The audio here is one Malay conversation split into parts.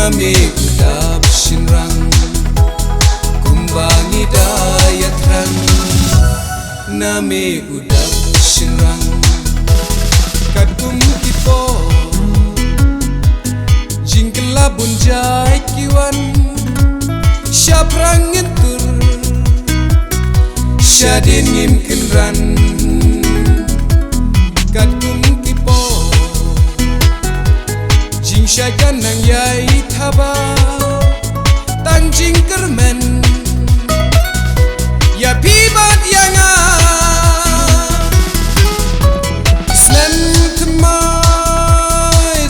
nami udap shinrang kumbangi daya terang nami udap shinrang kadkum kipo jingkela bunjai kiwan syaprang ngentur syadin ngim kenran kadkum kipo jing syagan nang yai thaba tang jing kermen ya pibat yanga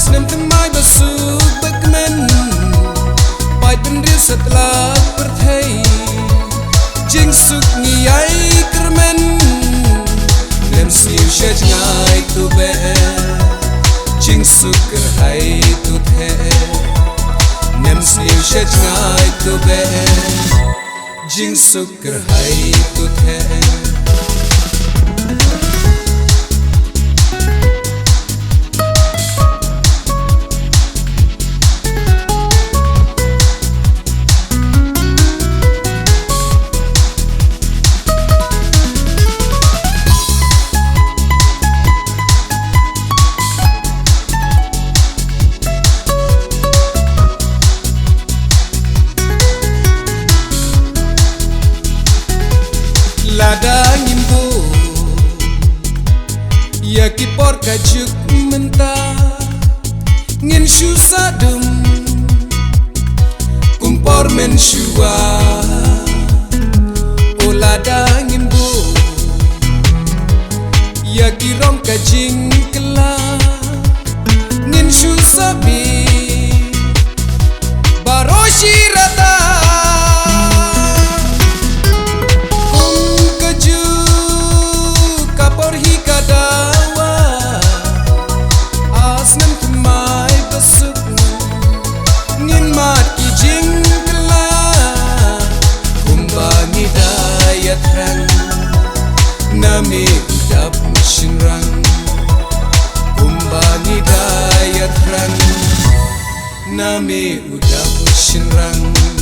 snem temai basuk bakmen pai pendil setelah perthai jing suk ngiyai kermen nem siu syaj ngai tu be jing suk kerhai tu the nem siu syaj ngai tu be jing suk kerhai tu the lada ngimbu ya kipor kajuk mynta ngin shu sadum kumpor men shua o lada ngimbu ya kirong kajing kela ngin shu sabi baroshi rata nami udap shinrang kumbangi daya terang nami udap shinrang